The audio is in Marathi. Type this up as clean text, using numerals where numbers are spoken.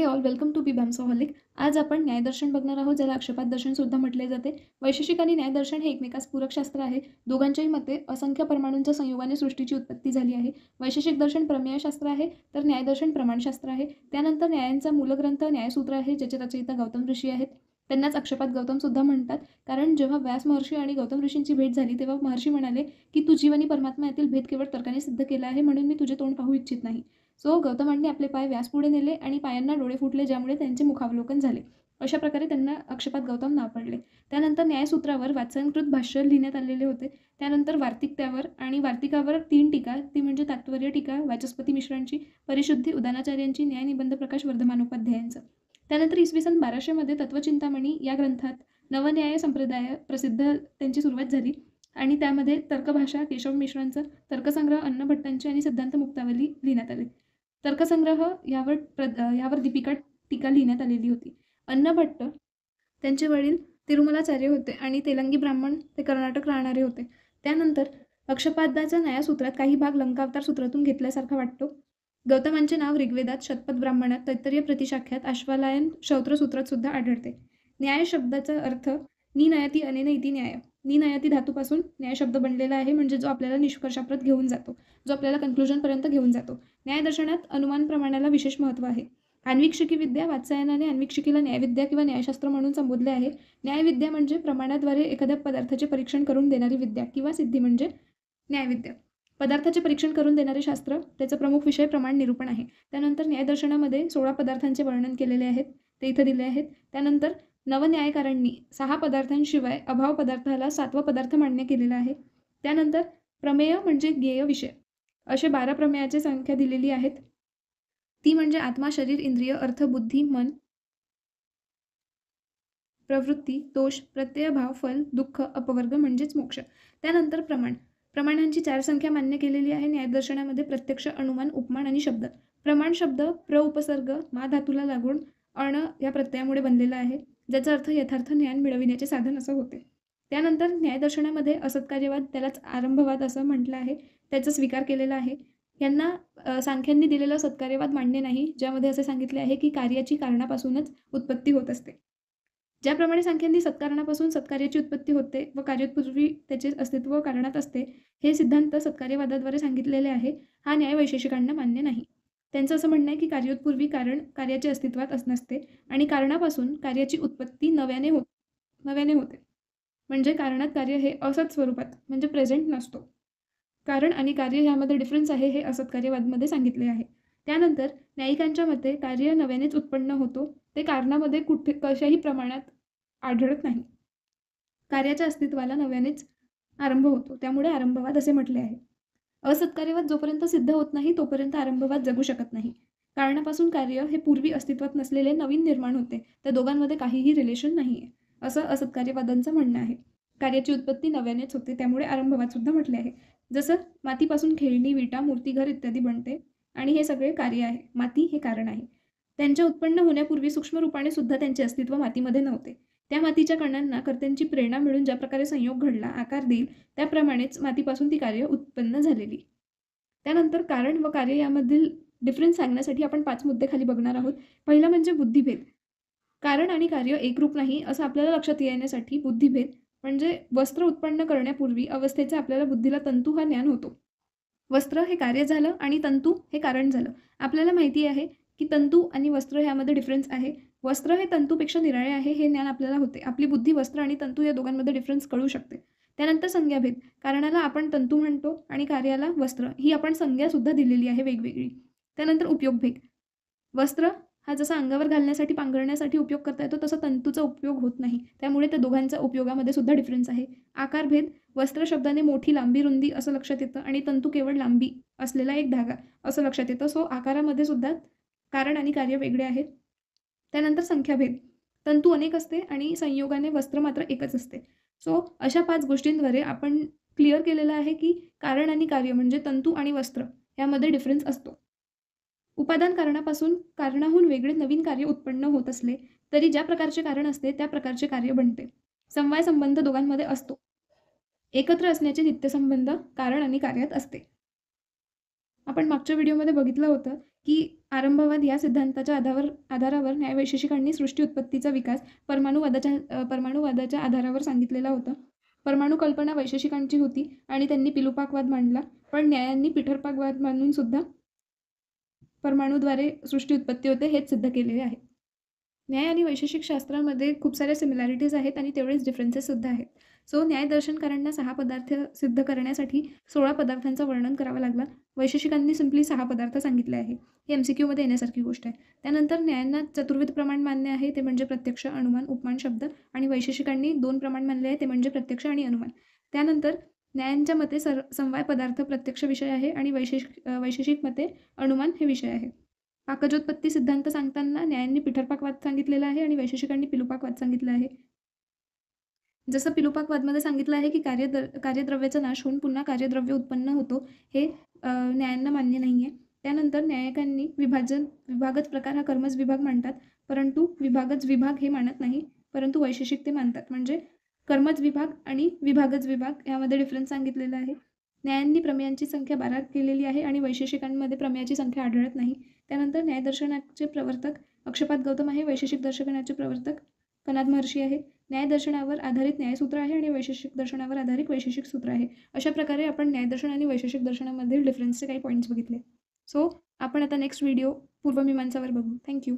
All, welcome to बीबॅम्सोहॉलिक. आज आपण न्यायदर्शन बघणार आहोत, ज्याला अक्षपात दर्शन सुद्धा म्हटले जाते. वैशेषिक आणि न्यायदर्शन हे एकमेकास पूरक शास्त्र आहे. दोघांच्याही मते असंख्य परमाणूंच्या संयोगाने सृष्टीची उत्पत्ती झाली आहे. वैशेषिक दर्शन प्रमेयशास्त्र आहे, तर न्यायदर्शन प्रमाणशास्त्र आहे. त्यानंतर न्यायांचा मूलग्रंथ न्यायसूत्र आहे, ज्याचे रचयिता गौतम ऋषी आहेत. त्यांनाच अक्षपात गौतम सुद्धा म्हणतात, कारण जेव्हा व्यास महर्षी आणि गौतम ऋषींची भेट झाली तेव्हा महर्षी म्हणाले की तू जीव आणि परमात्मा यातील भेद केवळ तर्काने सिद्ध केला आहे, म्हणून मी तुझे तोंड पाहू इच्छित नाही. सो गौतमांनी आपले पाय व्यास पुढे नेले आणि पायांना डोळे फुटले, ज्यामुळे त्यांचे मुखावलोकन झाले. अशा प्रकारे त्यांना अक्षपात गौतम नाव पडले. त्यानंतर न्यायसूत्रावर वात्स्यायनकृत भाष्य लिहिण्यात आलेले होते. त्यानंतर वार्तिक त्यावर आणि वार्तिकावर 3 टीका, ती म्हणजे तात्पर्य टीका वाचस्पती मिश्रांची, परिशुद्धी उदानाचार्यांची, न्यायनिबंध प्रकाश वर्धमानोपाध्यायांचं. त्यानंतर इसवी सन 1200 मध्ये तत्वचिंतामणी या ग्रंथात नवन्याय संप्रदाय प्रसिद्ध त्यांची सुरुवात झाली आणि त्यामध्ये तर्कभाषा केशव मिश्रांचं, तर्कसंग्रह अन्नभट्टांची आणि सिद्धांत मुक्तावली लिहिण्यात आले. तर्कसंग्रह यावर दीपिका टीका लिहिण्यात आलेली होती. अन्नभट्ट त्यांचे वडील तिरुमलाचार्य होते आणि तेलंगी ब्राह्मण, ते कर्नाटक राहणारे होते. त्यानंतर अक्षपादाच्या न्यायसूत्रात काही भाग लंकावतार सूत्रातून घेतल्यासारखा वाटतो. गौतमांचे नाव ऋग्वेदात, शतपथ ब्राह्मणात, तैत्तरीय प्रतिशाख्यात, अश्वालायन श्रौत्रसूत्रात सुद्धा आढळते. न्याय शब्दाचा अर्थ निनयती अनेन इति न्याय. निनयती धातूपासून न्याय शब्द बनलेला आहे, म्हणजे जो आपल्याला निष्कर्षाप्रत घेऊन जातो, जो आपल्याला कन्क्लुजनपर्यंत घेऊन जातो. न्यायदर्शनात अनुमान प्रमाणाला विशेष महत्त्व आहे. आण्विकशिकी विद्या वात्सायनाने आण्विकशिकीला न्यायविद्या किंवा न्यायशास्त्र म्हणून संबोधले आहे. न्यायविद्या म्हणजे प्रमाणाद्वारे एखाद्या पदार्थाचे परीक्षण करून देणारी विद्या किंवा सिद्धी म्हणजे न्यायविद्या. पदार्थाचे परीक्षण करून देणारे शास्त्र, त्याचा प्रमुख विषय प्रमाण निरूपण आहे. त्यानंतर न्यायदर्शनामध्ये 16 पदार्थांचे वर्णन केलेले आहेत, ते इथं दिले आहेत. त्यानंतर नवन्यायकारांनी 6 पदार्थांशिवाय अभाव पदार्थाला 7वा पदार्थ मान्य केलेला आहे. त्यानंतर प्रमेय म्हणजे ज्ञेय विषय, असे 12 प्रमेयाची संख्या दिलेली आहेत. ती म्हणजे आत्मा, शरीर, इंद्रिय, अर्थ, बुद्धी, मन, प्रवृत्ती, दोष, प्रत्यय, भाव, फल, दुःख, अपवर्ग म्हणजेच मोक्ष. त्यानंतर प्रमाणांची 4 संख्या मान्य केलेली आहे न्यायदर्शनामध्ये: प्रत्यक्ष, अनुमान, उपमान आणि शब्द. प्रमाण शब्द उपसर्ग मा धातूला लागून अण या प्रत्ययामुळे बनलेला आहे, ज्याचा अर्थ यथार्थ ज्ञान मिळविण्याचे साधन असं होते. त्यानंतर न्यायदर्शनामध्ये असत्कार्यवाद, त्यालाच आरंभवाद असं म्हटलं आहे, त्याचा स्वीकार केलेला आहे. यांना सांख्यांनी दिलेला सत्कार्यवाद मान्य नाही, ज्यामध्ये असे सांगितले आहे की कार्याची कारणापासूनच उत्पत्ती होत असते. ज्याप्रमाणे सांख्यांनी सत्कारणापासून सत्कार्याची उत्पत्ती होते व कार्योत्पूर्वी त्याचे अस्तित्व कारणात असते, हे सिद्धांत सत्कार्यवादाद्वारे सांगितलेले आहे. हा न्याय वैशेषिकांना मान्य नाही. त्यांचं असं म्हणणं आहे की कार्योत्पूर्वी कारण कार्याच्या अस्तित्वात नसते आणि कारणापासून कार्याची उत्पत्ती नव्याने होते. म्हणजे कारणात कार्य हे असत स्वरूपात म्हणजे प्रेझेंट नसतो. कारण आणि कार्य यामध्ये डिफरन्स आहे, हे असत्कार्यवादमध्ये सांगितले आहे. त्यानंतर न्यायिकांच्या मते कार्य नव्यानेच उत्पन्न होतो, ते कारणामध्ये कशाही प्रमाणात आढळत नाही. कार्याच्या अस्तित्वाला नव्यानेच आरंभ होतो, त्यामुळे आरंभवाद असे म्हटले आहे. असत्कार्यवाद जोपर्यंत सिद्ध होत नाही तोपर्यंत आरंभवाद जगू शकत नाही. कारणापासून कार्य हे पूर्वी अस्तित्वात नसलेले नवीन निर्माण होते, त्या दोघांमध्ये काहीही रिलेशन नाहीये, असं असत्कार्यवादांचं म्हणणं आहे. कार्याची उत्पत्ती नव्यानेच होते, त्यामुळे आरंभवाद सुद्धा म्हटले आहे. जसं मातीपासून खेळणी, विटा, मूर्तिघर इत्यादी बनते आणि हे सगळे कार्य आहे. माती हे कारण आहे. त्यांच्या उत्पन्न होण्यापूर्वी सूक्ष्म रूपाने सुद्धा त्यांचे अस्तित्व मातीमध्ये नव्हते. त्या मातीच्या कणांना कर्त्यांची प्रेरणा मिळून ज्या प्रकारे संयोग घडला, आकार देईल, त्याप्रमाणेच मातीपासून ती कार्य उत्पन्न झालेली. त्यानंतर कारण व कार्य यामधील डिफरन्स सांगण्यासाठी आपण 5 मुद्दे खाली बघणार आहोत. पहिला म्हणजे बुद्धिभेद. कारण आणि कार्य एकरूप नाही असं आपल्याला लक्षात येण्यासाठी बुद्धिभेद म्हणजे वस्त्र उत्पन्न करण्यापूर्वी अवस्थेचा आपल्याला बुद्धीला तंतू हा ज्ञान होतो. वस्त्र हे कार्य झालं आणि तंतू हे कारण झालं. आपल्याला माहिती आहे की तंतू आणि वस्त्र यामध्ये डिफरन्स आहे. वस्त्र हे तंतूपेक्षा निराळे आहे, हे ज्ञान आपल्याला होते. आपली बुद्धी वस्त्र आणि तंतू या दोघांमध्ये डिफरन्स कळू शकते. त्यानंतर संज्ञाभेद. कारणाला आपण तंतू म्हणतो आणि कार्याला वस्त्र, ही आपण संज्ञा सुद्धा दिलेली आहे वेगवेगळी. त्यानंतर उपयोगभेद. वस्त्र हा जसा अंगावर घालण्यासाठी, पांघरण्यासाठी उपयोग करता येतो, तसा तंतूचा उपयोग होत नाही, त्यामुळे त्या दोघांच्या उपयोगामध्ये सुद्धा डिफरन्स आहे. आकारभेद. वस्त्र शब्दाने मोठी लांबी, रुंदी असं लक्षात येतं आणि तंतू केवळ लांबी असलेला एक धागा असं लक्षात येतं. सो आकारामध्ये सुद्धा कारण आणि कार्य वेगळे आहेत. त्यानंतर संख्याभेद. तंतू अनेक असते आणि संयोगाने वस्त्र मात्र एकच असते. सो अशा 5 गोष्टींद्वारे आपण क्लिअर केलेलं आहे की कारण आणि कार्य म्हणजे तंतू आणि वस्त्र यामध्ये डिफरन्स असतो. उपादान कारणापासून कारणाहून वेगळे नवीन कार्य उत्पन्न होत असले तरी ज्या प्रकारचे कारण असते त्या प्रकारचे कार्य बनते. समवाय संबंध दोघांमध्ये असतो. एकत्र असण्याचे नित्यसंबंध कारण आणि कार्यात असते. आपण मागच्या व्हिडिओमध्ये बघितलं होतं की आरंभवाद या सिद्धांताच्या आधारावर न्यायवैशेषिकांनी सृष्टी उत्पत्तीचा विकास परमाणुवादाच्या आधारावर सांगितलेला होता. परमाणु कल्पना वैशेषिकांची होती आणि त्यांनी पिलुपाकवाद मांडला, पण न्यायांनी पीठरपाकवाद मानून सुद्धा परमाणूद्वारे सृष्टी उत्पत्ती होते हेच सिद्ध केलेले आहे. न्याय आणि वैशेषिक शास्त्रामध्ये खूप साऱ्या सिमिलॅरिटीज आहेत आणि तेवढेच डिफरन्सेस सुद्धा आहेत. सो न्यायदर्शनकारांना 6 पदार्थ सिद्ध करण्यासाठी 16 पदार्थांचं वर्णन करावं लागलं. वैशेषिकांनी सिम्पली 6 पदार्थ सांगितले आहे. हे MCQ मध्ये येण्यासारखी गोष्ट आहे. त्यानंतर न्यायांना चतुर्विध प्रमाण मान्य आहे, ते म्हणजे प्रत्यक्ष, अनुमान, उपमान, शब्द. आणि वैशेषिकांनी 2 प्रमाण मानले आहे, ते म्हणजे प्रत्यक्ष आणि अनुमान. त्यानंतर न्यायांच्या मते समवाय पदार्थ प्रत्यक्ष विषय आहे आणि वैशेषिक मते अनुमान हे विषय आहे. पाकजोत्पत्ती सिद्धांत सांगताना न्यायांनी पीठरपाकवाद सांगितलेला आहे आणि वैशेषिकांनी पिलुपाकवाद सांगितला आहे. जसं पिलुपाकवादमध्ये सांगितलं आहे की कार्यद्रव्याचा नाश होऊन पुन्हा कार्यद्रव्य उत्पन्न होतो, हे न्यायांना मान्य नाही आहे. त्यानंतर न्यायिकांनी विभागच प्रकार हा कर्मज विभाग मांडतात, परंतु विभागच विभाग हे मानत नाही, परंतु वैशेषिक ते मानतात. म्हणजे कर्मज विभाग आणि विभागच विभाग यामध्ये डिफरन्स सांगितलेला आहे. न्यायांनी प्रमेयांची संख्या 12 केलेली आहे आणि वैशेषिकांमध्ये प्रमेयाची संख्या आढळत नाही. त्यानंतर न्यायदर्शनाचे प्रवर्तक अक्षपाद गौतम आहे, वैशेषिक दर्शनाचे प्रवर्तक कनाद महर्षी आहे. न्यायदर्शनावर आधारित न्यायसूत्र आहे आणि वैशेषिक दर्शनावर आधारित वैशेषिक सूत्र आहे. अशा प्रकारे आपण न्यायदर्शन आणि वैशेषिक दर्शनामधील डिफरन्सचे काही पॉईंट्स बघितले. सो आपण आता नेक्स्ट व्हिडिओ पूर्वमीमांसावर बघू. थँक्यू.